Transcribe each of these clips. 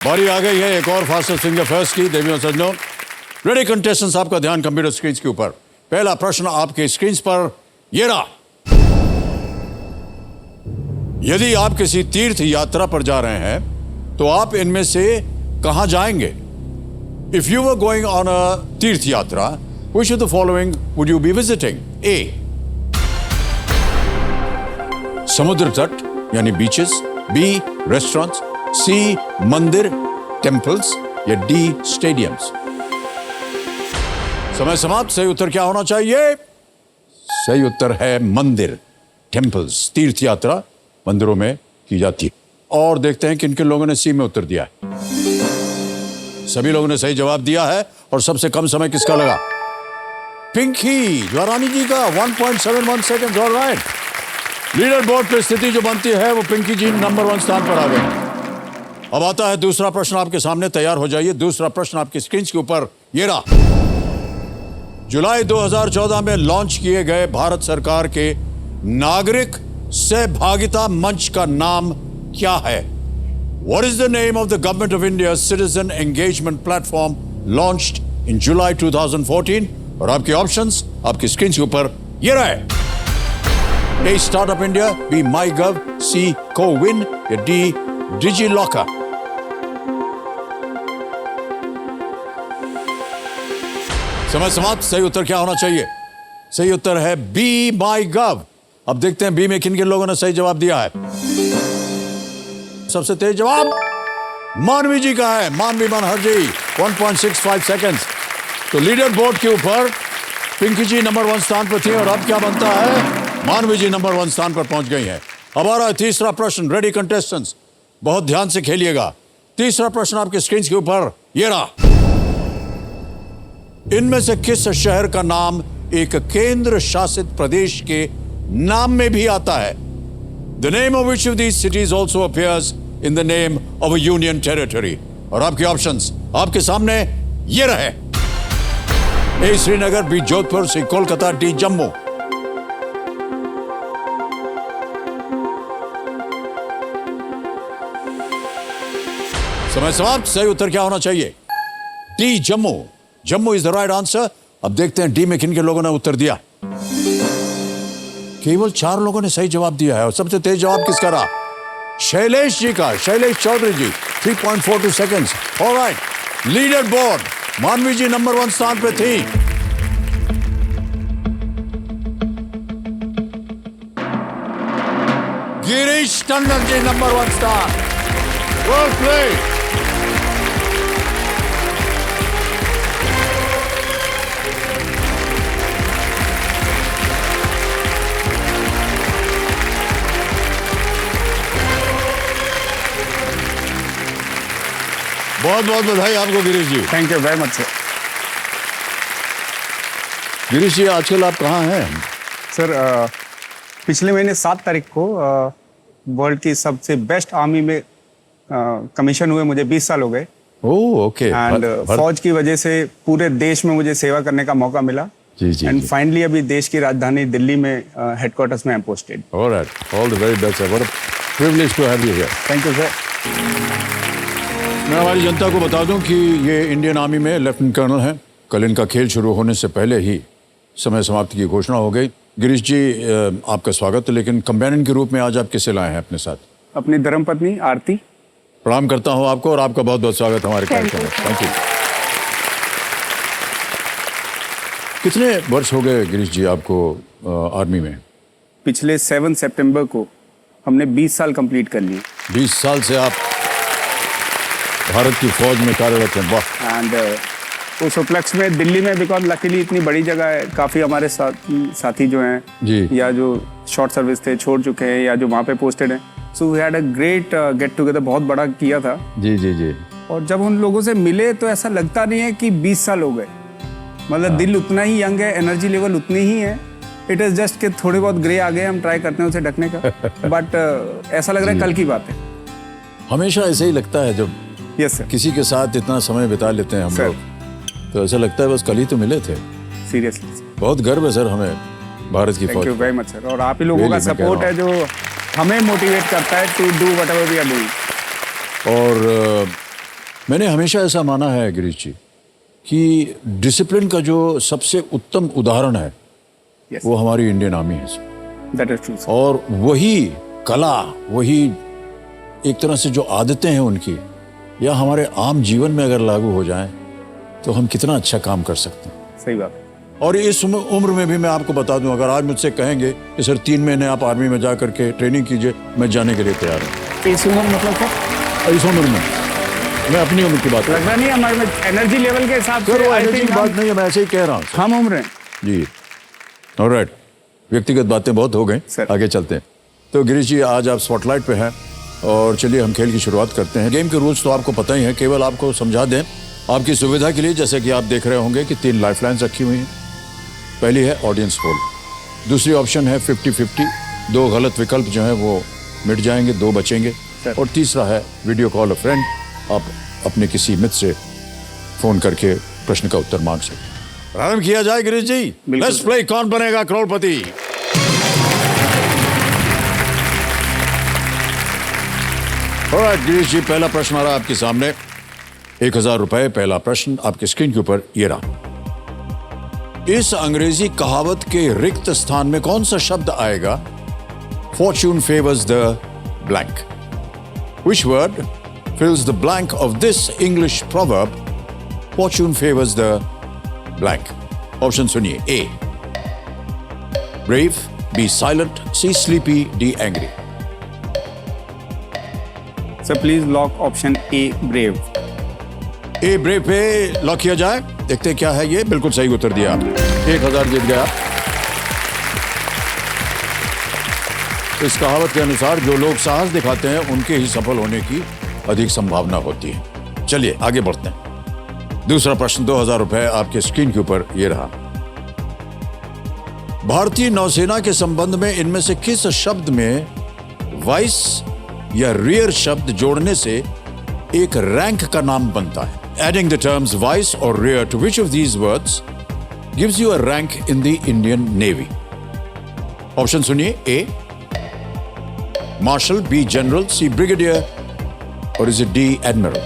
बारी आ गई है एक और फास्टेस्ट फिंगर फर्स्ट की। देवियों सज्जनों, रेडी कंटेस्टेंट्स, आपका ध्यान कंप्यूटर स्क्रीन के ऊपर। पहला प्रश्न आपके स्क्रीन पर ये रहा। यदि आप किसी तीर्थ यात्रा पर जा रहे हैं तो आप इनमें से कहां जाएंगे? If you were going on a tirth yatra, which of the following would you be visiting? A, समुद्र तट यानी बीचेस, बी, रेस्टोरेंट्स, सी, मंदिर टेम्पल्स, या डी, स्टेडियम्स। समय समाप्त। सही उत्तर क्या होना चाहिए? सही उत्तर है मंदिर, टेम्पल्स। तीर्थ यात्रा मंदिरों में की जाती है। और देखते हैं किन किन लोगों ने सी में उत्तर दिया है। सभी लोगों ने सही जवाब दिया है। और सबसे कम समय किसका लगा? पिंकी ज्वारानी जी का 1.71 सेकंड। ऑलराइट, लीडर बोर्ड पर स्थिति जो बनती है वो पिंकी जी नंबर 1 स्थान पर आ गए। अब आता है दूसरा प्रश्न आपके सामने। तैयार हो जाइए। दूसरा प्रश्न आपकी स्क्रीन के ऊपर ये रहा। जुलाई 2014 में लॉन्च किए गए भारत सरकार के नागरिक सहभागिता मंच का नाम क्या है? What is the name of the Government of India's Citizen Engagement Platform launched in July 2014? और आपके ऑप्शंस आपकी स्क्रीन के ऊपर ये रहे। A, Startup India, B, MyGov, C, CoWin, या D, DigiLocker। समय समाप्त। सही उत्तर क्या होना चाहिए? सही उत्तर है बी, MyGov। अब देखते हैं बी में किन किन लोगों ने सही जवाब दिया है। सबसे तेज जवाब मानवी जी का है। मानवी मनहर जी 1.65 सेकंड्स। तो लीडर बोर्ड के ऊपर पिंकी जी नंबर 1 स्थान पर थी और अब क्या बनता है? मानवी जी नंबर 1 स्थान पर पहुंच गई हैं। अब आ रहा है तीसरा प्रश्न। रेडी कंटेस्टेंट्स, बहुत ध्यान से खेलिएगा। तीसरा प्रश्न आपके स्क्रीन के ऊपर ये रहा। इनमें से किस शहर का नाम एक केंद्र शासित प्रदेश के नाम में भी आता है? The name of which of these cities also appears in the name of a union territory? और आपके ऑप्शंस आपके सामने ये रहे। ए, श्रीनगर, बी, जोधपुर, सी, कोलकाता, डी, जम्मू। समय समाप्त। सही उत्तर क्या होना चाहिए? D, Jammu. Jammu is the right answer. अब देखते हैं डी में किन के लोगों ने उत्तर दिया। केवल 4 लोगों ने सही जवाब दिया है और सबसे तेज जवाब किसका रहा? शैलेश जी का। शैलेश चौधरी जी 3.42 सेकंड्स। ऑलराइट, लीडर बोर्ड मानवी जी नंबर 1 स्थान पे थी। गिरीश टंडन जी नंबर 1 स्थान। Well played. बहुत बहुत बधाई आपको Girish ji. Thank you very much sir. Girish ji, आजकल आप कहाँ हैं? सर पिछले महीने 7 तारीख को वर्ल्ड की सबसे बेस्ट आर्मी में कमीशन हुए। मुझे 20 साल हो गए। ओह, ओके। एंड फौज की वजह से पूरे देश में मुझे सेवा करने का मौका मिला। जी जी। एंड फाइनली अभी देश की राजधानी दिल्ली में हेडक्वार्टर्स में I am posted. Alright, all the very best sir. What a privilege to have you here. Thank you sir. मैं हमारी जनता को बता दूं कि ये इंडियन आर्मी में लेफ्टिनेंट कर्नल हैं। कल इनका खेल शुरू होने से पहले ही समय समाप्ति की घोषणा हो गई। गिरीश जी, आपका स्वागत है। लेकिन कंपेनियन के रूप में आज आप किसे लाए हैं अपने साथ? अपनी धर्मपत्नी आरती। प्रणाम करता हूं आपको और आपका बहुत बहुत स्वागत हमारे कार्यक्रम में। Thank you. कितने वर्ष हो गए गिरीश जी आपको आर्मी में? पिछले 7 सितंबर को हमने 20 साल कंप्लीट कर लिए। 20 साल से आप भारत की फौज में कार्यरत हैं। वाह। एंड उस उपलक्ष्य में दिल्ली में, बिकॉज लकीली इतनी बड़ी जगह है, काफ़ी हमारे साथी जो हैं जी, या जो शॉर्ट सर्विस थे छोड़ चुके हैं या जो वहाँ पे पोस्टेड हैं, so we had a great get together. बहुत बड़ा किया था। जी जी जी। और जब उन लोगों से मिले तो ऐसा लगता नहीं है कि 20 साल हो गए। मतलब दिल उतना ही यंग है, एनर्जी लेवल उतनी ही है। इट इज़ जस्ट कि थोड़े बहुत ग्रे आ गए, हम ट्राई करते हैं उसे ढकने का। बट ऐसा लग रहा है कल की बात है। हमेशा ऐसे ही लगता है जब यस सर। किसी के साथ इतना समय बिता लेते हैं हम लोग, तो ऐसा लगता है बस कल ही तो मिले थे। सीरियसली बहुत गर्व है सर हमें भारत की फौज। Thank you very much sir. और आप ही लोगों का सपोर्ट है जो हमें मोटिवेट करता है to do whatever we are doing. और मैंने हमेशा ऐसा माना है गिरीश जी कि डिसिप्लिन का जो सबसे उत्तम उदाहरण है Yes. वो हमारी इंडियन आर्मी है That is true, sir. और वही कला, वही एक तरह से जो आदतें हैं उनकी, या हमारे आम जीवन में अगर लागू हो जाएं तो हम कितना अच्छा काम कर सकते हैं। सही बात। और इस उम्र में भी मैं आपको बता दूं, अगर आज मुझसे कहेंगे कि सर 3 महीने आप आर्मी में जा करके ट्रेनिंग कीजिए, मैं जाने के लिए तैयार हूँ। इस उम्र मतलब सर? इस उम्र में मैं अपनी उम्र की बात कर रहा लगता नहीं हमारे में एनर्जी लेवल के हिसाब हूँ। से I एनर्जी think की बात नहीं है, मैं ऐसे ही कह रहा हूँ हम उम्र हैं। जी। ऑलराइट, व्यक्तिगत बातें बहुत हो गई, सर। आगे चलते हैं। तो गिरीश जी, आज आप स्पॉटलाइट पे हैं और चलिए हम खेल की शुरुआत करते हैं। गेम के रूल्स तो आपको पता ही है, केवल आपको समझा दें आपकी सुविधा के लिए। जैसे कि आप देख रहे होंगे कि 3 लाइफलाइंस रखी हुई हैं। पहली है ऑडियंस पोल, दूसरी ऑप्शन है 50-50, 2 गलत विकल्प जो हैं वो मिट जाएंगे, 2 बचेंगे, सर। और तीसरा है वीडियो कॉल अ फ्रेंड, आप अपने किसी मित्र से फोन करके प्रश्न का उत्तर मांग सकते हैं। प्रारंभ किया जाए गिरीश जी। बिल्कुल। लेट्स प्ले कौन बनेगा करोड़पति। ऑलराइट गिरीश जी, पहला प्रश्न आ रहा है आपके सामने। 1000 रुपए। पहला प्रश्न आपके स्क्रीन के ऊपर ये रहा। इस अंग्रेजी कहावत के रिक्त स्थान में कौन सा शब्द आएगा? Fortune favours the blank. Which word fills the blank of this English proverb? Fortune favors the blank. Option सुनिए। A. Brave, B. Silent, C. Sleepy, D. Angry. Sir please lock option a brave. A. Brave पे lock किया जाए। देखते हैं क्या है ये। बिल्कुल सही उत्तर दिया आपने। 1000 जीत गया। इस कहावत के अनुसार जो लोग साहस दिखाते हैं उनके ही सफल होने की अधिक संभावना होती है। चलिए आगे बढ़ते हैं। दूसरा प्रश्न 2000 रुपए आपके स्क्रीन के ऊपर ये रहा। भारतीय नौसेना के संबंध में इनमें से किस शब्द में वाइस या रियर शब्द जोड़ने से एक रैंक का नाम बनता है? एडिंग द टर्म्स वाइस और rear to which of these words gives you a rank in the Indian Navy? Option सुनिए। A. Marshal, B. General, C. Brigadier, और is it D. Admiral?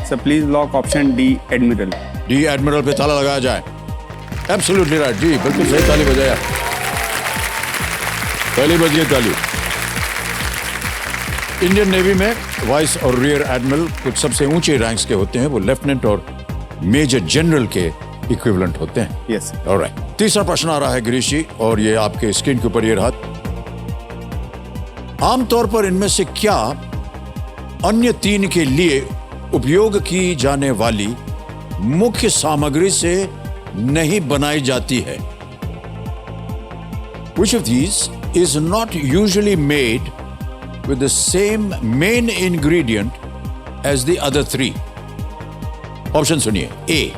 Sir please lock option D admiral. D. Admiral पे ताला लगाया जाए। Absolutely right जी, बिल्कुल सही। ताली बजाया, पहली बजी ताली। इंडियन नेवी में वाइस और रियर एडमिरल कुछ सबसे ऊंचे रैंक्स के होते हैं। वो लेफ्टिनेंट और मेजर जनरल के इक्विवेलेंट होते हैं। यस। ऑलराइट, तीसरा प्रश्न आ रहा है गिरीश जी, और ये आपके स्क्रीन के ऊपर ये रहा। आमतौर पर इनमें से क्या अन्य 3 के लिए उपयोग की जाने वाली मुख्य सामग्री से नहीं बनाई जाती है? Which of these is not usually made with the same main ingredient as the other 3? Option सुनिए। A.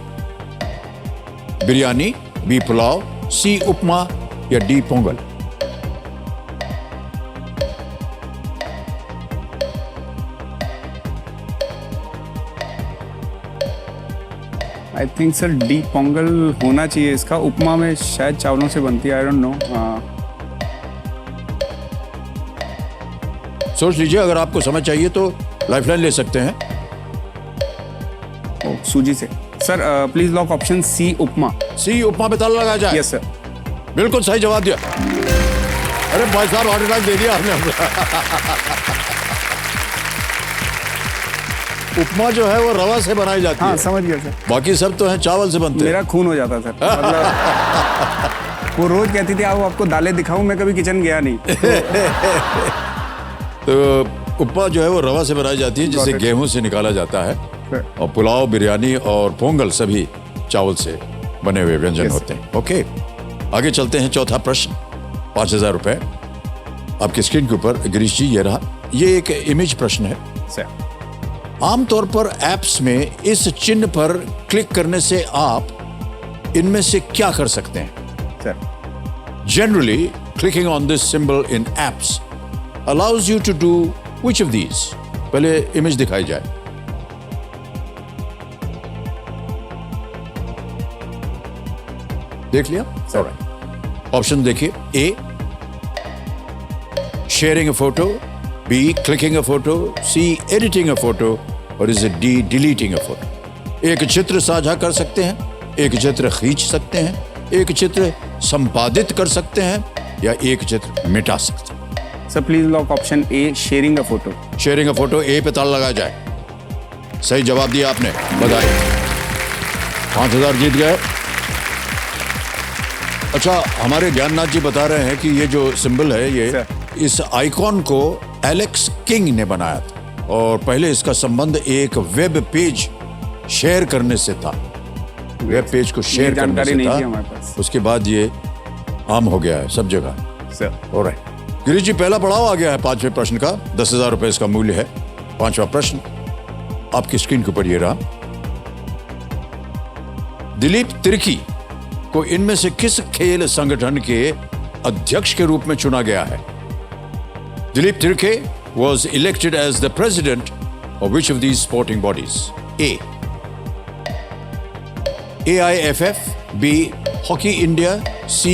Biryani, B. Pulao, C. उपमा, या D. Pongal? I think sir D Pongal होना चाहिए इसका। उपमा में शायद चावलों से बनती है, आई डोंट नो। सोच लीजिए, अगर आपको समय चाहिए तो लाइफलाइन ले सकते हैं। सूजी से। Sir please lock option C upma. C. Upma पे ताला लगाया जाए। Yes sir. बिल्कुल सही जवाब दिया। अरे भाई साहब, हार्ट अटैक दे दिया आपने। उपमा जो है वो रवा से बनाई जाती हाँ है। समझ गया सर। बाकी सब तो है चावल से बनते हैं। मेरा खून हो जाता सर। मतलब वो रोज कहती थी आओ आपको दालें दिखाऊं, मैं कभी किचन गया नहीं। तो उपमा जो है वो रवा से बनाई जाती है, जिसे Got it. गेहूं से निकाला जाता है। Sure. और पुलाव, बिरयानी और पोंगल सभी चावल से बने हुए व्यंजन Yes. होते हैं। ओके, आगे चलते हैं। चौथा प्रश्न 5000 रुपए आपकी स्क्रीन के ऊपर गिरीश जी ये रहा। ये एक इमेज प्रश्न है। सर आमतौर पर एप्स में इस चिन्ह पर क्लिक करने से आप इनमें से क्या कर सकते हैं? Sir Generally, clicking on this symbol in apps allows you to do which of these? पहले इमेज दिखाई जाए। देख लिया? Alright. ऑप्शन देखिए। A. Sharing a photo, B. Clicking a photo, C. Editing a photo, और is D deleting a photo? एक चित्र साझा कर सकते हैं, एक चित्र खींच सकते हैं, एक चित्र संपादित कर सकते हैं, या एक चित्र मिटा सकते हैं? Sir please lock option A, sharing a photo. Sharing a photo, A पे ताला लगाया जाए। सही जवाब दिया आपने, बधाई, 5000 जीत गए। अच्छा, हमारे ज्ञाननाथ जी बता रहे हैं कि ये जो सिंबल है, ये इस आइकॉन को एलेक्स किंग ने बनाया था, और पहले इसका संबंध एक वेब पेज शेयर करने से था। वेब पेज को शेयर करने जानकारी से नहीं थी था, हमारे पास। उसके बाद ये आम हो गया है सब जगह। सर ऑलराइट गिरीश जी, पहला पड़ाव आ गया है 5वें प्रश्न का। 10,000 रुपए इसका मूल्य है। 5वां प्रश्न आपकी स्क्रीन के ऊपर ये रहा। दिलीप तिर्की को इनमें से किस खेल संगठन के अध्यक्ष के रूप में चुना गया है? Dilip Tirkey was elected as the president of which of these sporting bodies? A. AIFF, B. Hockey India, C.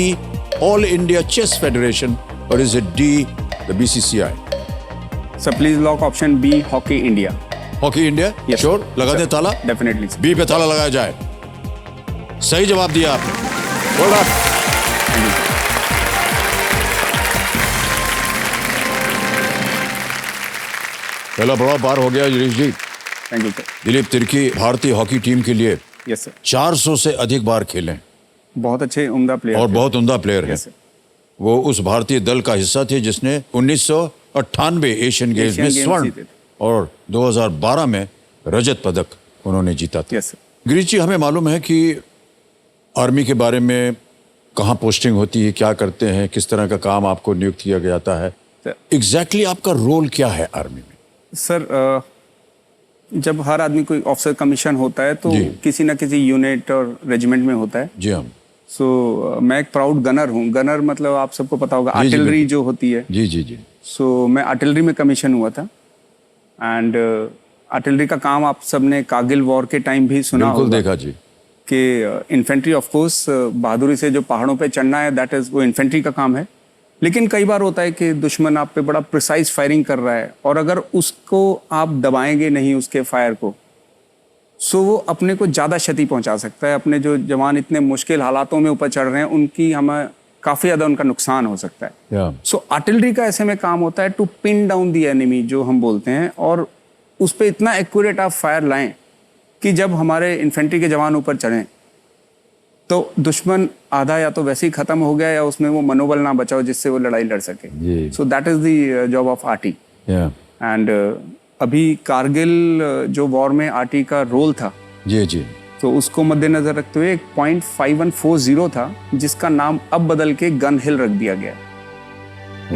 All India Chess Federation, or is it D. The BCCI? Sir please lock option B, hockey India. Hockey India? Yes, sure? लगा sir. दे ताला? Definitely sir. B पे ताला लगाया जाए। सही जवाब दिया आपने। Well done. पहला बड़ा पार हो गया Girish ji. Thank you sir. Dilip Tirkey भारतीय हॉकी टीम के लिए यस सर। 400 से अधिक बार खेले बहुत अच्छे उम्दा प्लेयर और बहुत उम्दा प्लेयर है। Yes sir. वो उस भारतीय दल का हिस्सा थे जिसने 1998 एशियन गेम्स में एशियन गेम्स स्वर्ण जीते थे। और 2012 में रजत पदक उन्होंने जीता था। Yes sir. गिरीश जी, हमें मालूम है कि आर्मी के बारे में कहाँ पोस्टिंग होती है, क्या करते हैं, किस तरह का काम आपको नियुक्त किया जाता है, सर। एग्जैक्टली आपका रोल क्या है आर्मी में? सर जब हर आदमी कोई ऑफिसर कमीशन होता है तो जी। किसी ना किसी यूनिट और रेजिमेंट में होता है। जी हाँ। सो मैं एक प्राउड गनर हूँ। गनर मतलब आप सबको पता होगा, जी, जी, आर्टिलरी बिल्कुल। जो होती है। जी जी जी। सो मैं आर्टिलरी में कमीशन हुआ था। एंड आर्टिलरी का काम आप सबने कारगिल वॉर के टाइम भी सुना बिल्कुल होगा देखा जी। कि इन्फेंट्री ऑफ कोर्स बहादुरी से जो पहाड़ों पे चढ़ना है, दैट इज वो इन्फेंट्री का काम है। लेकिन कई बार होता है कि दुश्मन आप पे बड़ा प्रिसाइज फायरिंग कर रहा है, और अगर उसको आप दबाएंगे नहीं उसके फायर को, सो वो अपने को ज़्यादा क्षति पहुंचा सकता है। अपने जो जवान इतने मुश्किल हालातों में ऊपर चढ़ रहे हैं, उनकी हमें काफ़ी ज़्यादा उनका नुकसान हो सकता है। या सो आर्टिलरी का ऐसे में काम होता है to pin down the enemy, जो हम बोलते हैं, और उस पर इतना एक्यूरेट आप फायर लाएं कि जब हमारे इन्फेंट्री के जवान ऊपर चढ़ें तो दुश्मन आधा या तो वैसे ही खत्म हो गया, या उसमें वो मनोबल ना बचाओ जिससे वो लड़ाई लड़ सके। जी। So that is the job of RT. या एंड अभी कारगिल जो वॉर में आरटी का रोल था, जी जी। तो उसको मद्देनजर रखते हुए एक .5140 था, जिसका नाम अब बदल के गन हिल रख दिया गया।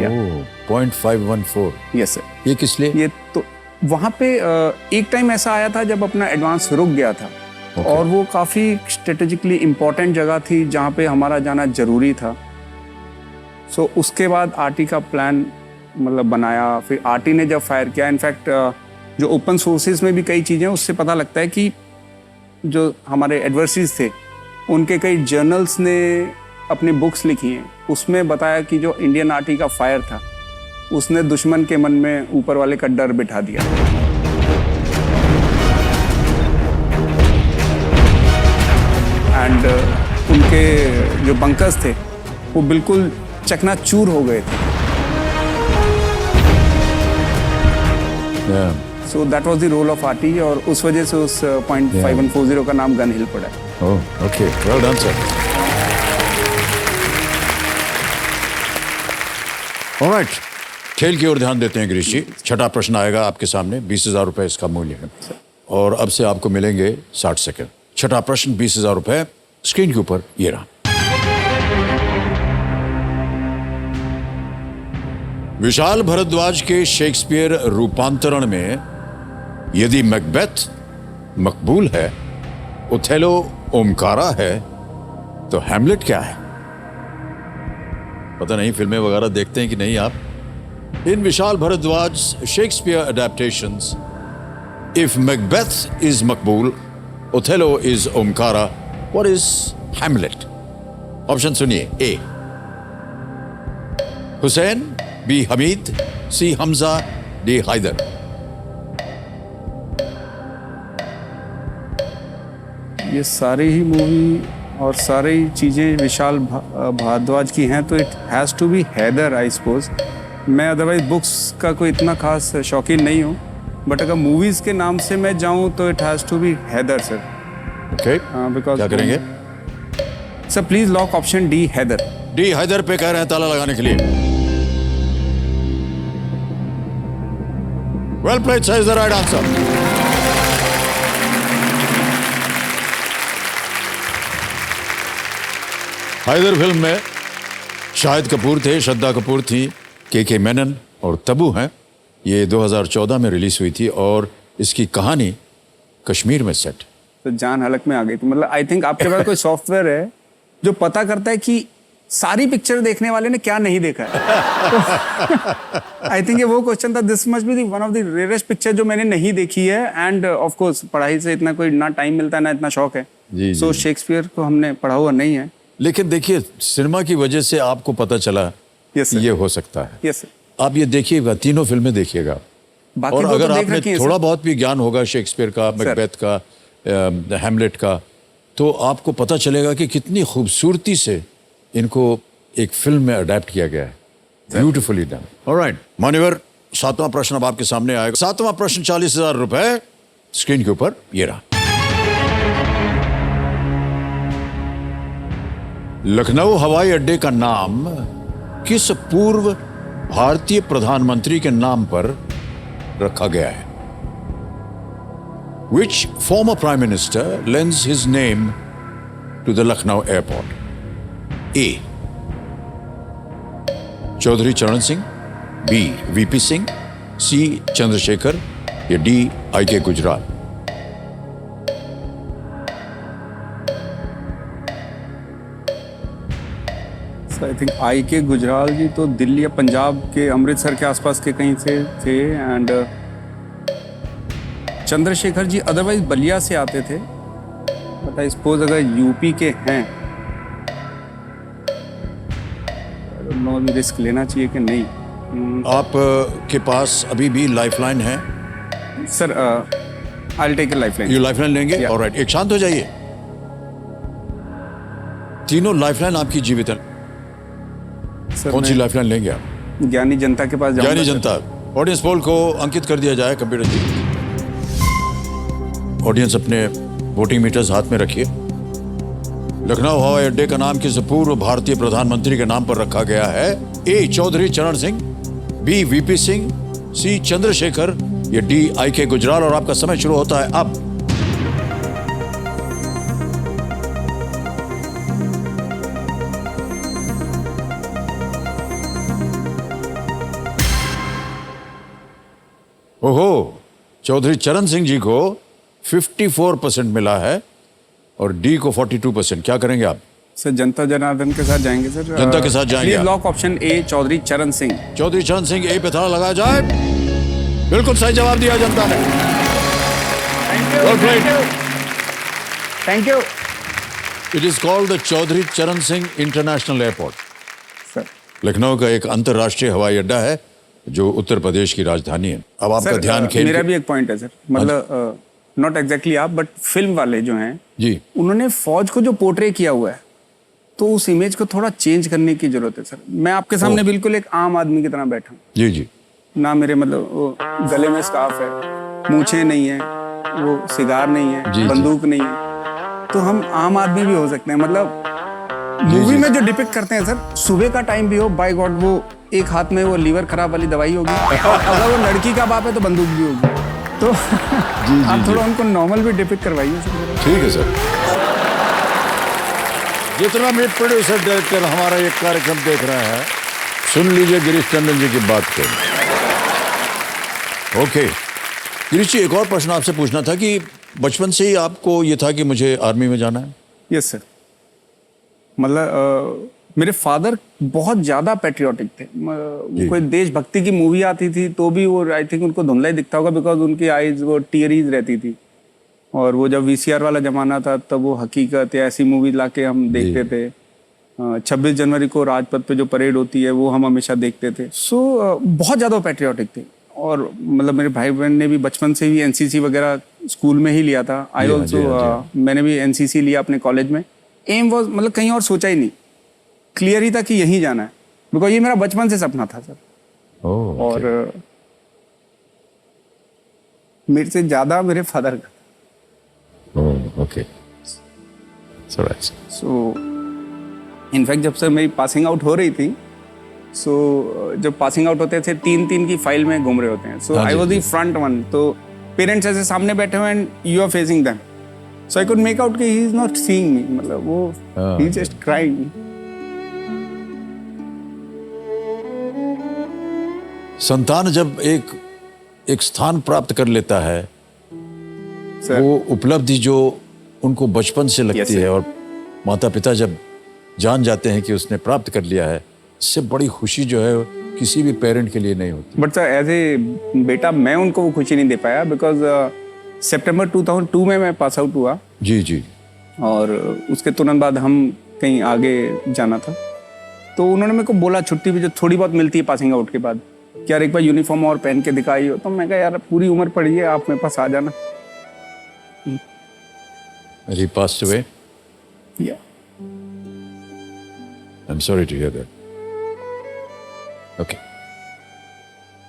ओह, 0.514। Yes sir. ये किस लिए? ये तो वहाँ पे एक टाइम ऐसा आया था जब अपना एडवांस रुक गया था। और वो काफ़ी स्ट्रेटेजिकली इम्पोर्टेंट जगह थी जहाँ पे हमारा जाना जरूरी था। सो उसके बाद आरटी का प्लान मतलब बनाया, फिर आरटी ने जब फायर किया, इनफैक्ट जो ओपन सोर्सेज में भी कई चीज़ें, उससे पता लगता है कि जो हमारे एडवर्सरीज थे उनके कई जर्नल्स ने अपनी बुक्स लिखी हैं, उसमें बताया कि जो इंडियन आरटी का फायर था उसने दुश्मन के मन में ऊपर वाले का डर बिठा दिया। एंड उनके जो बंकर्स थे वो बिल्कुल चकनाचूर हो गए थे। या so that was the role of RT, और उस वजह से उस .5140 का नाम गन हिल पड़ा है। Oh, okay, well done sir. Alright, खेल की ओर ध्यान देते हैं गिरीश जी। छठा प्रश्न आएगा आपके सामने। 20,000 रुपए इसका मूल्य है, और अब से आपको मिलेंगे 60 सेकंड। छठा प्रश्न, 20,000 रुपए स्क्रीन के ऊपर ये रहा। विशाल भारद्वाज के शेक्सपियर रूपांतरण में यदि मैकबेथ मकबूल है, ओथेलो ओमकारा है, तो हैमलेट क्या है? पता नहीं फिल्में वगैरह देखते हैं कि नहीं आप? In Vishal Bhardwaj Shakespeare adaptations, if Macbeth is Maqbool, Othello is Omkara, what is Hamlet? Option सुनिए। A Hussain, B Hamid, C Hamza, D Haider. ये सारी ही मूवी और सारी चीज़ें विशाल भारद्वाज की हैं, तो it has to be Haider I suppose. मैं अदरवाइज बुक्स का कोई इतना खास शौकीन नहीं हूँ, बट अगर मूवीज़ के नाम से मैं जाऊँ तो it has to be Haider sir. Okay, because क्या करेंगे? Sir please lock option D Haider. D Haider पे कह रहे हैं ताला लगाने के लिए। Well played sir, is the right answer. Haider film में शाहिद कपूर थे, श्रद्धा कपूर थी, के मेनन और तब्बू हैं। ये 2014 में रिलीज हुई थी और इसकी कहानी कश्मीर में सेट। तो जान हलक में आ गई थी। मतलब आई थिंक आपके पास कोई सॉफ्टवेयर है जो पता करता है कि सारी पिक्चर देखने वाले ने क्या नहीं देखा है। आई थिंक ये वो क्वेश्चन था। This must be one of the rarest picture जो मैंने नहीं देखी है, एंड ऑफ कोर्स पढ़ाई से इतना कोई ना टाइम मिलता है ना इतना शौक है। जी, सो शेक्सपियर को हमने पढ़ा हुआ नहीं है। लेकिन देखिए, सिनेमा की वजह से आपको पता चला यस ये हो सकता है। Yes sir. आप ये देखिएगा, तीनों फिल्में देखिएगा, बाकी और दो तो अगर देख आपने रखी हैं थोड़ा सर। बहुत भी ज्ञान होगा शेक्सपियर का, मैकबेथ का, हैमलेट का, तो आपको पता चलेगा कि कितनी खूबसूरती से इनको एक फिल्म में अडेप्ट किया गया है। Beautifully done. ऑलराइट मान्यवर, 7वां प्रश्न अब आपके सामने आएगा। 7वां प्रश्न 40,000 रुपए स्क्रीन के ऊपर ये रहा। लखनऊ हवाई अड्डे का नाम किस पूर्व भारतीय प्रधानमंत्री के नाम पर रखा गया है? Which former prime minister lends his name to the Lucknow airport? A. Chaudhary Charan Singh, B. VP Singh, C. Chandrashekhar या D. IK Gujral? I think I के गुजराल जी तो दिल्ली या पंजाब के अमृतसर के आसपास के कहीं से थे, एंड चंद्रशेखर जी अदरवाइज बलिया से आते थे, बट आई सपोज अगर यूपी के हैं, नो रिस्क लेना चाहिए कि नहीं। आप के पास अभी भी लाइफलाइन है? Sir I will take a lifeline. ये लाइफलाइन लेंगे? Yeah. ऑलराइट, एक शांत हो जाइए। तीनों लाइफलाइन आपकी जीवित है। सर कौन सी लाइफलाइन लेंगे आप? ज्ञानी जनता के पास जाऊंगा। ज्ञानी जनता। ऑडियंस पोल को अंकित कर दिया जाए कंप्यूटर जी। ऑडियंस अपने वोटिंग मीटर्स हाथ में रखिए। लखनऊ हवाई अड्डे का नाम किस पूर्व भारतीय प्रधानमंत्री के नाम पर रखा गया है? ए. चौधरी चरण सिंह, बी. VP सिंह, सी. चंद्रशेखर या D. IK गुजराल? और आपका समय शुरू होता है अब। ओहो, चौधरी चरण सिंह जी को 54% मिला है और D को 42%। क्या करेंगे आप? सर जनता जनार्दन के साथ जाएंगे सर। जनता के साथ जाएंगे आप। लॉक ऑप्शन ए चौधरी चरण सिंह। चौधरी चरण सिंह ए पे ताला लगाया जाए। बिल्कुल सही जवाब दिया जनता ने। Well played. Thank you it is called the Chaudhary Charan Singh international airport. Sir. Lucknow का एक अंतर्राष्ट्रीय हवाई अड्डा है जो उत्तर प्रदेश की राजधानी है। अब आपका ध्यान खेल मेरा भी एक पॉइंट है सर, मतलब नॉट एग्जैक्टली आप, बट फिल्म वाले जो हैं जी, उन्होंने फौज को जो पोर्ट्रे किया हुआ है, तो उस इमेज को थोड़ा चेंज करने की जरूरत है सर। मैं आपके सामने बिल्कुल एक आम आदमी की तरह बैठा हूँ जी जी। ना, मेरे मतलब वो गले में स्कार्फ है, मूछें नहीं है, वो सिगार नहीं है, जी, बंदूक नहीं है, तो हम आम आदमी भी हो सकते हैं। मतलब मूवी में जो डिपिक्ट करते हैं सर, सुबह का टाइम भी हो, बाय गॉड वो एक हाथ में वो लीवर खराब वाली दवाई होगी, और अगर वो लड़की का बाप है तो बंदूक भी होगी। तो आप थोड़ा उनको नॉर्मल भी डिपिक्ट करवाइए सर। ठीक है सर। जितना भी प्रोड्यूसर डायरेक्टर हमारा ये कार्यक्रम देख रहे हैं, सुन लीजिए गिरीश टंडन जी की बात को। ओके गिरीश जी, एक और प्रश्न आपसे पूछना था कि बचपन से ही आपको ये था कि मुझे आर्मी में जाना है? Yes sir. मतलब मेरे फादर बहुत ज़्यादा पैट्रियोटिक थे। वो कोई देशभक्ति की मूवी आती थी तो भी वो आई थिंक उनको धुंधला ही दिखता होगा, बिकॉज उनकी आईज वो टीयरीज रहती थी। और वो जब VCR वाला ज़माना था तब वो हकीकत या ऐसी मूवी लाके हम देखते थे। 26 जनवरी को राजपथ पे जो परेड होती है वो हम हमेशा देखते थे। सो बहुत ज़्यादा पैट्रियोटिक थे। और मतलब मेरे भाई बहन ने भी बचपन से ही एनसीसी वगैरह स्कूल में ही लिया था। आई जी हाँ, ऑल्सो जी हाँ, मैंने भी एनसीसी लिया अपने कॉलेज में। एम वॉज मतलब कहीं और सोचा ही नहीं, क्लियर ही था कि यहीं जाना है, बिकॉज ये मेरा बचपन से सपना था सर। ओह, और मेरे से ज़्यादा मेरे फादर का। ओके, सो इनफैक्ट जब से मेरी पासिंग आउट हो रही थी, सो जब पासिंग आउट होते थे 3-3 की फाइल में घूम रहे होते हैं। सो हाँ आई जी, वॉज द जी। फ्रंट वन, तो पेरेंट्स ऐसे सामने बैठे हुए and you are facing them, so I could make out कि he is not seeing me, मतलब वो ही जस्ट क्राइंग। संतान जब एक स्थान प्राप्त कर लेता है, सर वो उपलब्धि जो उनको बचपन से लगती Yes, sir. है, और माता पिता जब जान जाते हैं कि उसने प्राप्त कर लिया है, इससे बड़ी खुशी जो है किसी भी पेरेंट के लिए नहीं होती। बट सर एज ए बेटा मैं उनको वो खुशी नहीं दे पाया, बिकॉज सितंबर 2002 में मैं पास आउट हुआ, जी जी। और उसके तुरंत बाद हम कहीं आगे जाना था। तो उन्होंने मेरे को बोला छुट्टी भी जो थोड़ी बहुत मिलती है पासिंग आउट के बाद, कि यार एक बार यूनिफॉर्म और पहन के दिखाई हो। तो मैं कहा यार पूरी उम्र पड़ी है, आप मेरे पास आ जाना। He passed away. या I'm sorry to hear that. Okay.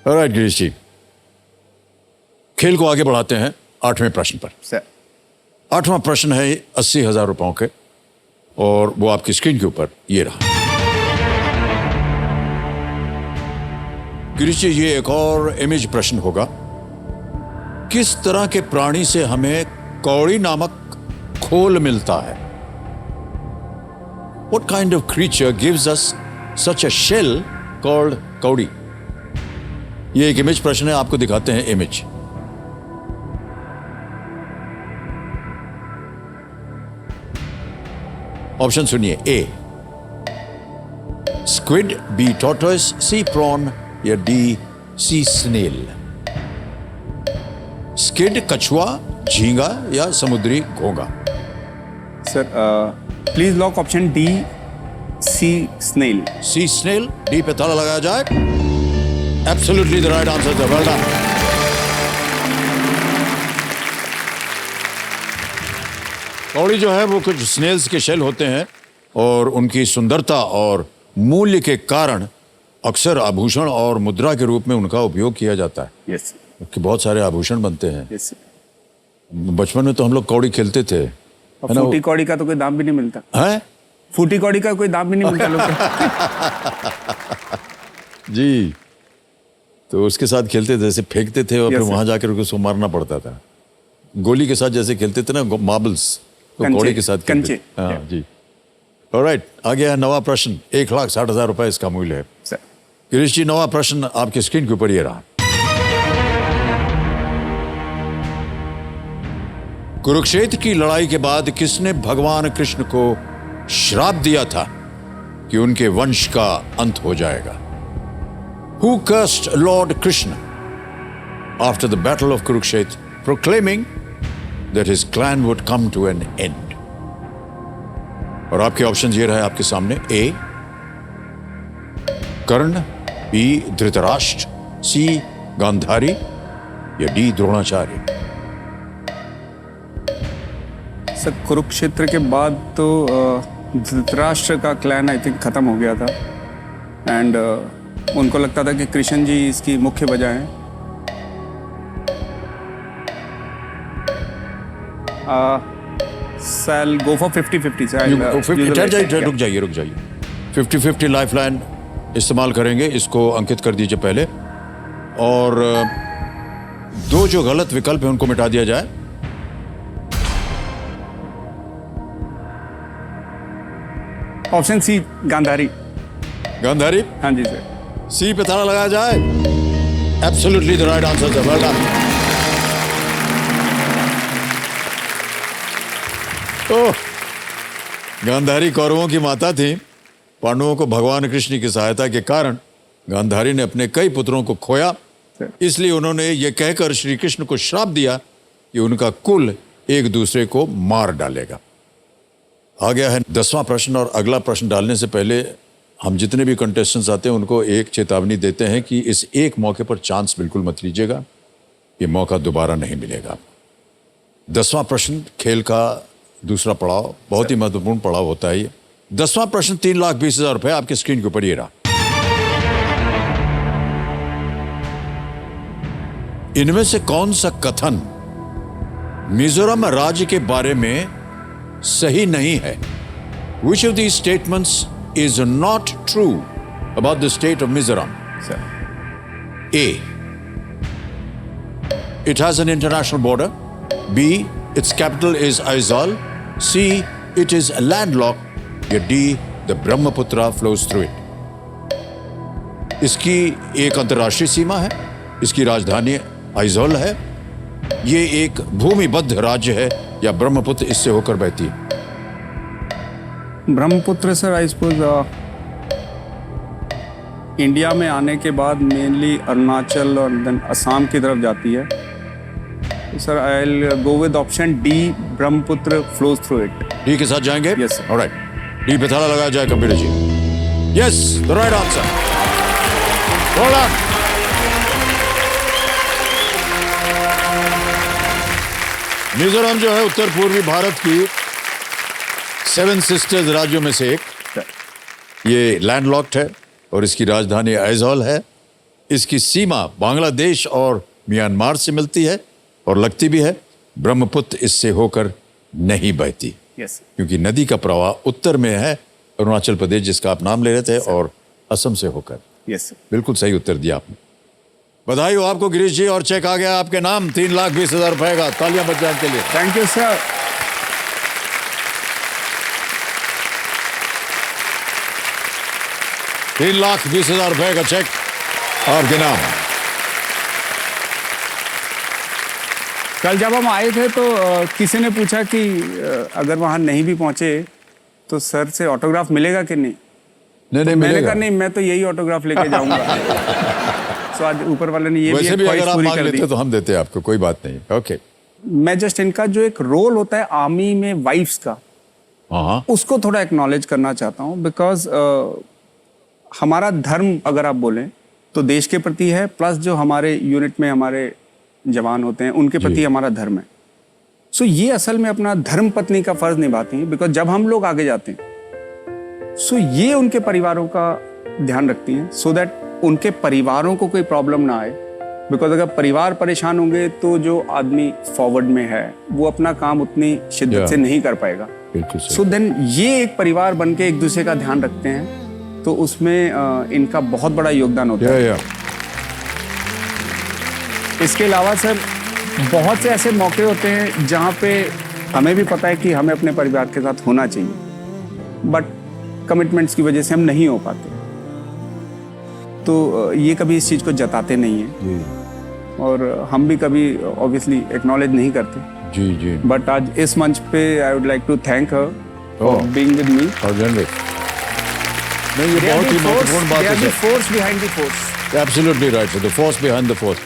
All right, Girish जी, खेल को आगे बढ़ाते हैं 8वें प्रश्न पर। सर 8वां प्रश्न है 80,000 रुपयों के, और वो आपकी स्क्रीन के ऊपर ये रहा। गिरीश जी, ये एक और इमेज प्रश्न होगा। किस तरह के प्राणी से हमें कौड़ी नामक खोल मिलता है? What kind of creature gives us such a shell called कौड़ी? ये एक इमेज प्रश्न है, आपको दिखाते हैं इमेज। ऑप्शन सुनिए। A squid, B tortoise, C prawn, या डी सी स्नेल। स्किड कछुआ, झींगा या समुद्री घोंगा? Sir please lock option D, sea snail. Sea snail, D पे ताला लगाया जाए। Absolutely the right answer sir, well done. कौड़ी जो है वो कुछ स्नेल्स के शेल होते हैं, और उनकी सुंदरता और मूल्य के कारण अक्सर आभूषण और मुद्रा के रूप में उनका उपयोग किया जाता है। यस कि बहुत सारे आभूषण बनते हैं। यस। बचपन में तो हम लोग कौड़ी खेलते थे, और है ना? फूटी कौड़ी का तो कोई दाम भी नहीं मिलता। हैं? फूटी कौड़ी का कोई दाम भी नहीं मिलता लोग जी, तो उसके साथ खेलते थे, जैसे फेंकते थे और Yes, फिर sir. वहां जाकर उसको मारना पड़ता था। गोली के साथ जैसे खेलते थे ना, मार्बल्स, तो कंचे, कौड़ी के साथ खेलते कंचे, थे। हाँ yeah. जी। ऑलराइट, आ गया नवा प्रश्न। 1,60,000 रुपए इसका मूल्य है। सर गिरीश जी, नवा प्रश्न आपकी स्क्रीन के ऊपर ये रहा। कुरुक्षेत्र की लड़ाई के बाद किसने भगवान कृष्ण को श्राप दिया था कि उनके वंश का अंत हो जाएगा? Who cursed Lord Krishna after the battle of Kurukshetra, proclaiming that his clan would come to an end? और आपके ऑप्शन ये रहे आपके सामने। ए कर्ण, बी धृतराष्ट्र, सी गांधारी, या डी द्रोणाचार्य? सर कुरुक्षेत्र के बाद तो धृतराष्ट्र का क्लैन आई थिंक खत्म हो गया था, एंड उनको लगता था कि कृष्ण जी इसकी मुख्य वजह है। I'll go for 50-50 sir. रुक जाइए। 50-50 लाइफलाइन इस्तेमाल करेंगे, इसको अंकित कर दीजिए पहले, और दो जो गलत विकल्प है उनको मिटा दिया जाए। Option C Gandhari. गांधारी, हाँ जी सर। सी पे ताला लगाया जाए। Absolutely the right answer sir, well done. Oh, Gandhari कौरवों की माता थी। पांडवों को भगवान कृष्ण की सहायता के कारण गांधारी ने अपने कई पुत्रों को खोया, इसलिए उन्होंने ये कहकर श्री कृष्ण को श्राप दिया कि उनका कुल एक दूसरे को मार डालेगा। आ गया है 10वां प्रश्न, और अगला प्रश्न डालने से पहले हम जितने भी कंटेस्टेंट्स आते हैं उनको एक चेतावनी देते हैं कि इस एक मौके पर चांस बिल्कुल मत लीजिएगा, ये मौका दोबारा नहीं मिलेगा। 10वां प्रश्न खेल का दूसरा पड़ाव, बहुत ही महत्वपूर्ण पड़ाव होता है ये। 10वां प्रश्न 3,20,000 रुपए आपके स्क्रीन के ऊपर ये रहा। इनमें से कौन सा कथन मिजोरम राज्य के बारे में सही नहीं है? Which of these statements is not true about the state of Mizoram? Sir. A. It has an international border. B. Its capital is Aizawl. C. It is landlocked. या D. The Brahmaputra flows through it. इसकी एक अंतर्राष्ट्रीय सीमा है, इसकी राजधानी आइजॉल है, ये एक भूमिबद्ध राज्य है, या ब्रह्मपुत्र इससे होकर बहती है? Brahmaputra sir I suppose India में आने के बाद मेनली अरुणाचल और देन असम की तरफ जाती है। Sir I will go with option D, Brahmaputra flows through it. D के साथ जाएंगे? Yes, sir. ऑलराइट, डी पे ताला लगाया जाए computer ji. Yes, the right answer. Well done. Mizoram जो है उत्तर पूर्वी भारत की 7 सिस्टर्स राज्यों में से एक। ये लैंडलॉक्ड है और इसकी राजधानी आइजॉल है। इसकी सीमा बांग्लादेश और म्यांमार से मिलती है और लगती भी है। ब्रह्मपुत्र इससे होकर नहीं बहती, यस, क्योंकि नदी का प्रवाह उत्तर में है, अरुणाचल प्रदेश जिसका आप नाम ले रहे थे, और असम से होकर। यस, बिल्कुल सही उत्तर दिया आपने। बधाई हो आपको गिरीश जी, और चेक आ गया आपके नाम 3,20,000 रुपए का। तालियां बच जाए के लिए। Thank you sir. 3,20,000 रुपए का चेक आपके नाम। कल जब हम आए थे तो किसी ने पूछा कि अगर वहां नहीं भी पहुंचे तो सर से ऑटोग्राफ मिलेगा कि नहीं? नहीं, मैंने मिलेगा। कहा नहीं, मैं तो यही ऑटोग्राफ लेके जाऊंगा। सो आज ऊपर वाले ने ये वैसे भी ख्वाहिश अगर आप पूरी मांग कर दी। लेते तो हम देते आपको, कोई बात नहीं। ओके, मैं जस्ट इनका जो एक रोल होता है आर्मी में वाइफ्स का, हाँ, उसको थोड़ा एक्नॉलेज करना चाहता हूँ। बिकॉज हमारा धर्म अगर आप बोलें तो देश के प्रति है, प्लस जो हमारे यूनिट में हमारे जवान होते हैं उनके प्रति हमारा धर्म है। सो ये असल में अपना धर्म पत्नी का फर्ज निभाती हैं। बिकॉज जब हम लोग आगे जाते हैं सो ये उनके परिवारों का ध्यान रखती हैं, सो दैट उनके परिवारों को कोई प्रॉब्लम ना आए। बिकॉज अगर परिवार परेशान होंगे तो जो आदमी फॉरवर्ड में है वो अपना काम उतनी शिद्दत से नहीं कर पाएगा। बिल्कुल सही। सो देन ये एक परिवार बन के एक दूसरे का ध्यान रखते हैं, तो उसमें इनका बहुत बड़ा योगदान होता है। इसके अलावा सर बहुत से ऐसे मौके होते हैं जहाँ पे हमें भी पता है कि हमें अपने परिवार के साथ होना चाहिए, बट कमिटमेंट्स की वजह से हम नहीं हो पाते, तो ये कभी इस चीज़ को जताते नहीं हैं और हम भी कभी ऑब्वियसली एक्नॉलेज नहीं करते। जी जी। बट आज इस मंच पे I would like to thank her for being with me. और जनरल नहीं, ये बहुत ही महत्वपूर्ण बात है। Force behind the force. Absolutely right sir, the force behind the force.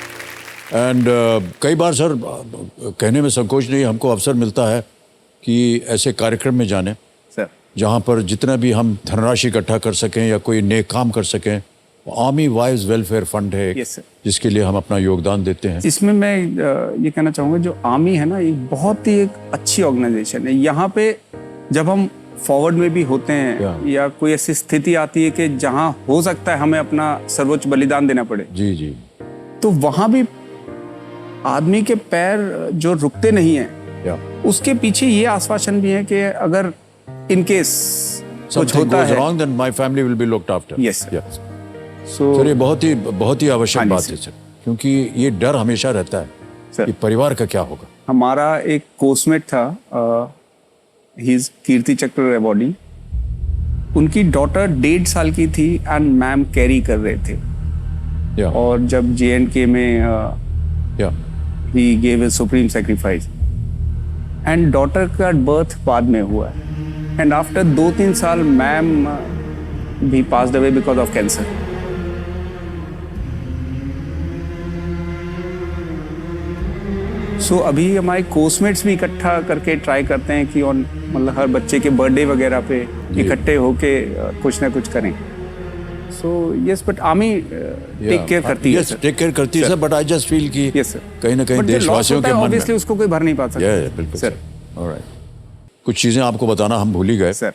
And कई बार सर कहने में संकोच नहीं, हमको अवसर मिलता है कि ऐसे कार्यक्रम में जाने सर जहाँ पर जितना भी हम धनराशि इकट्ठा कर सकें या कोई नेक काम कर सकें। आर्मी वाइव्स वेलफेयर फंड है Yes, sir. जिसके लिए हम अपना योगदान देते हैं। इसमें मैं ये कहना चाहूँगा, जो आर्मी है ना, ये बहुत ही एक अच्छी ऑर्गेनाइजेशन है। यहाँ पे जब हम फॉरवर्ड में भी होते हैं या कोई ऐसी स्थिति आती है कि जहाँ हो सकता है हमें अपना सर्वोच्च बलिदान देना पड़े, जी जी, तो वहाँ भी आदमी के पैर जो रुकते नहीं हैं, उसके पीछे ये आश्वासन भी है कि अगर इन केस कुछ होता है, wrong, then my family will be looked after. Yes, sir. Yes. so sir ये बहुत ही आवश्यक हाँ जी, बात है सर, क्योंकि ये डर हमेशा रहता है सर। कि परिवार का क्या होगा। हमारा एक कोर्समेट था, ही इज कीर्ति चक्र अवॉर्डी। उनकी डॉटर 1.5 साल की थी एंड मैम कैरी कर रहे थे, या और जब JNK में या he gave a supreme sacrifice, and daughter का बर्थ बाद में हुआ, एंड आफ्टर 2-3 साल मैम भी passed away because of cancer. So अभी हमारे कोर्समेट्स भी इकट्ठा करके ट्राई करते हैं कि ऑन मतलब हर बच्चे के बर्थडे वगैरह पे इकट्ठे होके कुछ ना कुछ करें। So yes, but army take care करती है यस sir. टेक केयर करती है sir, but I just feel कि Yes, sir. कहीं ना कहीं But जो loss देशवासियों होता के है, मन obviously में उसको कोई भर नहीं पा सकता. बिल्कुल Sir. सर। ऑलराइट, कुछ चीजें आपको बताना हम भूल ही गए। Sir.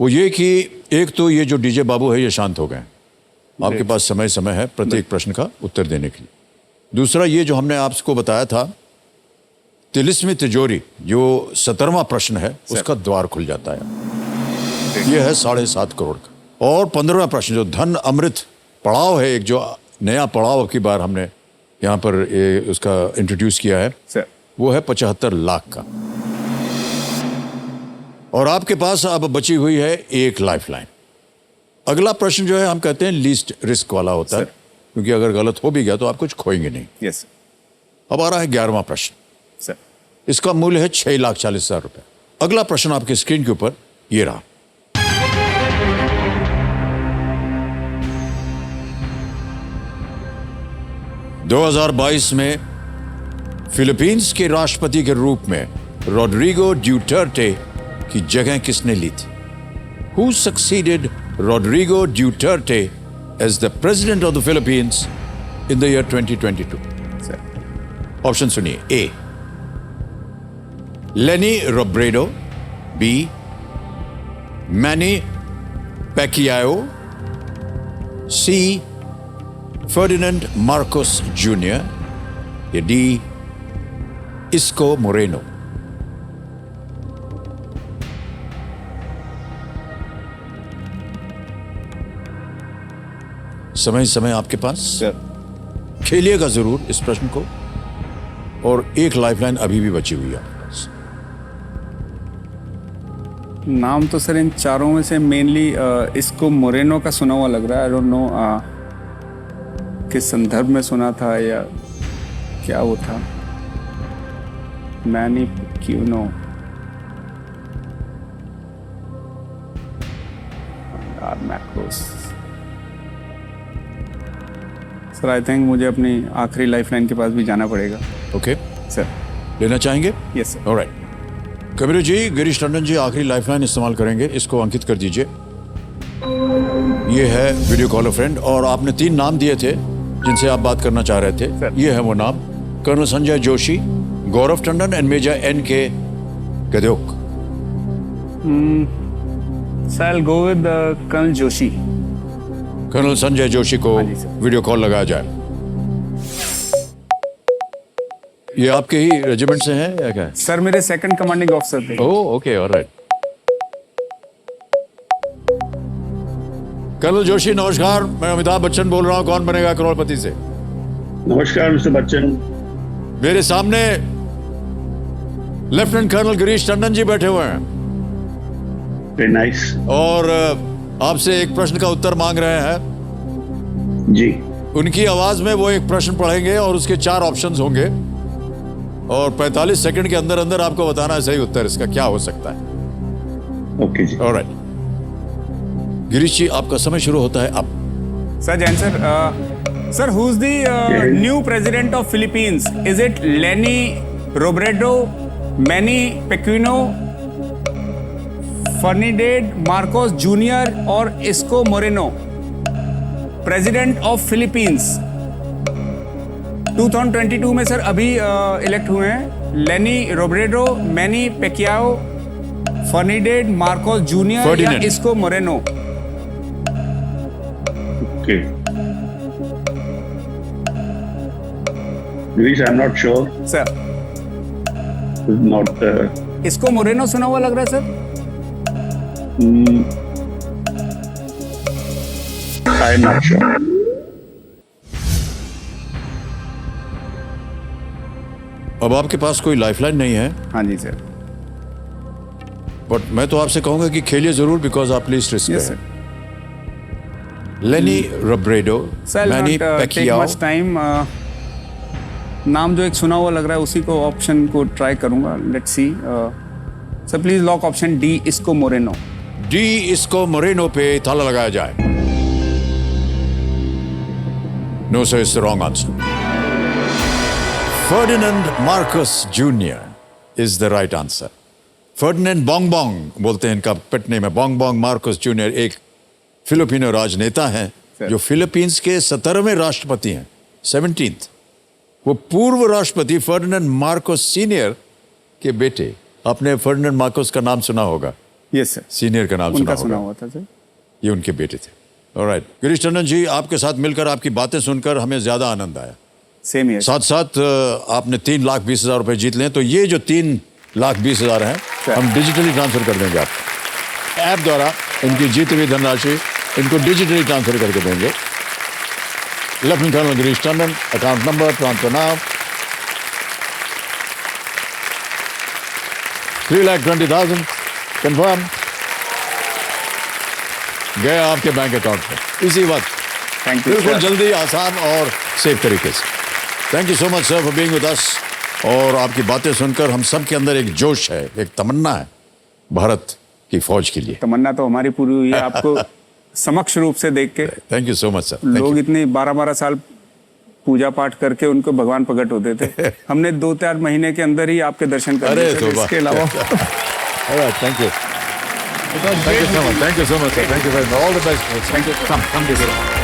वो ये कि एक तो ये जो डीजे बाबू है ये शांत हो गए, आपके Great. पास समय है प्रत्येक प्रश्न का उत्तर देने के लिए। दूसरा ये जो हमने आपको बताया था तिलिस्मी तिजोरी, जो 17वां प्रश्न है उसका द्वार खुल जाता है, ये है 7.5 करोड़ का। और 15वां प्रश्न जो धन अमृत पड़ाव है, एक जो नया पड़ाव की बार हमने यहाँ पर उसका इंट्रोड्यूस किया है, Sir. वो है 75 लाख का। और आपके पास अब बची हुई है एक लाइफलाइन। अगला प्रश्न जो है हम कहते हैं लीस्ट रिस्क वाला होता है, Sir. क्योंकि अगर गलत हो भी गया तो आप कुछ खोएंगे नहीं। Yes. Sir. अब आ रहा है 11वां प्रश्न, Sir. इसका मूल्य है 6,40,000 रुपए। अगला प्रश्न आपके स्क्रीन के ऊपर ये रहा। (2022) में फिलीपींस के राष्ट्रपति के रूप में रोड्रिगो ड्यूटर्टे की जगह किसने ली थी? Who succeeded Rodrigo Duterte as the president of the Philippines in the year 2022? Sir. Option सुनिए। ए लेनी रोब्रेडो, be many Pacquiao, C Ferdinand Marcos junior, या डी इसको मोरेनो। समय आपके पास, Sir. खेलिएगा जरूर इस प्रश्न को, और एक लाइफलाइन अभी भी बची हुई है आपके पास। नाम तो सर इन चारों में से मेनली इसको मोरेनो का सुना हुआ लग रहा है। आई डोंट नो किस संदर्भ में सुना था या क्या वो था। Many quinoa, macros. Sir I think मुझे अपनी आखिरी लाइफलाइन के पास भी जाना पड़ेगा। Okay, sir. लेना चाहेंगे? Yes sir. Alright, Kabir ji, Girish Tandon ji आखिरी लाइफलाइन इस्तेमाल करेंगे, इसको अंकित कर दीजिए। ये है वीडियो कॉलर फ्रेंड, और आपने 3 नाम दिए थे जिनसे आप बात करना चाह रहे थे। सर। ये है वो नाम, colonel Sanjay Joshi, Gaurav Tandon and major N.K. Gadyok. Sir I will go with colonel Joshi. Colonel Sanjay Joshi को हाँ जी, सर। वीडियो कॉल लगाया जाए। ये आपके ही रेजिमेंट से हैं या क्या? सर मेरे सेकंड कमांडिंग ऑफिसर थे। Oh okay, alright. Colonel Joshi नमस्कार, मैं अमिताभ बच्चन बोल रहा हूँ, कौन बनेगा करोड़पति से। नमस्कार मिस्टर बच्चन। मेरे सामने लेफ्टिनेंट कर्नल गिरीश टंडन जी बैठे हुए हैं, वेरी नाइस। और आपसे एक प्रश्न का उत्तर मांग रहे हैं। जी, उनकी आवाज में वो एक प्रश्न पढ़ेंगे और उसके 4 ऑप्शंस होंगे, और 45 सेकंड के अंदर अंदर आपको बताना है सही उत्तर इसका क्या हो सकता है। ओके जी। ऑलराइट, गिरीश जी आपका समय शुरू होता है अब। Sir Jain sir, sir who is the new president of Philippines? Is it लेनी रोब्रेडो, मैनी पेक्विनो, फर्निडेड मार्कोस जूनियर और इसको मोरेनो? प्रेसिडेंट ऑफ फिलीपींस 2022 में सर अभी इलेक्ट हुए हैं लेनी रोब्रेडो, मैनी पेक्याओ, फर्निडेड मार्कोस जूनियर या फर्डिनेंड। इसको Moreno? Okay Girish, I am not sure, sir not इसको मोरेनो सुना हुआ लग रहा है sir. I am not sure. अब आपके पास कोई लाइफलाइन नहीं है, हाँ जी सर। बट मैं तो आपसे कहूंगा कि खेलिए जरूर, बिकॉज आप लीस्ट रिस्क यस पे सर। हैं। लेनी रोब्रेडो, सर मैनी टेक पैकियाओ, मच टाइम। नाम जो एक सुना हुआ लग रहा है उसी को ऑप्शन को ट्राई करूंगा। Let's see sir, please lock option D Isko Moreno. D Isko Moreno पे ताला लगाया जाए। No sir, it's the wrong answer. Ferdinand Marcos junior is the right answer. Ferdinand Bong Bong बोलते हैं, इनका पेट नेम है Bong Bong Marcos junior, एक Filipino राजनेता हैं जो फिलीपींस के 17वें राष्ट्रपति हैं, 17th, वो पूर्व राष्ट्रपति फर्डिनेंड मार्कोस सीनियर के बेटे, आपने फर्डिनेंड मार्कोस का नाम सुना होगा, यस सर, सीनियर का नाम उनका सुना सुना होगा, हुआ था सर। ये उनके बेटे थे। ऑलराइट, गिरीश टंडन जी, आपके साथ मिलकर, आपकी बातें सुनकर हमें ज्यादा आनंद आया। Same year. साथ साथ आपने 3,20,000 रुपए जीत लिए, तो ये जो 3,20,000 हैं, हम डिजिटली ट्रांसफर कर देंगे आपको। ऐप द्वारा इनकी जीती हुई धनराशि इनको डिजिटली ट्रांसफर करके देंगे। Lieutenant colonel Girish Tandon, account number, transfer now 3,20,000 confirm, गया आपके बैंक अकाउंट में इसी वक्त। थैंक यू बिल्कुल सर। जल्दी, आसान और सेफ तरीके से। Thank you so much sir for being with us. और आपकी बातें सुनकर हम सब के अंदर एक जोश है, एक तमन्ना है भारत की फौज के लिए। तमन्ना तो हमारी पूरी हुई है आपको समक्ष रूप से देख के। Thank you so much sir. लोग इतने 12-12 साल पूजा पाठ करके उनको भगवान प्रकट होते थे, हमने 2-4 महीने के अंदर ही आपके दर्शन कर अरे लिए थे। तौबा। इसके अलावा thank you so much, thank you so much, thank you very much, all the best, thank you.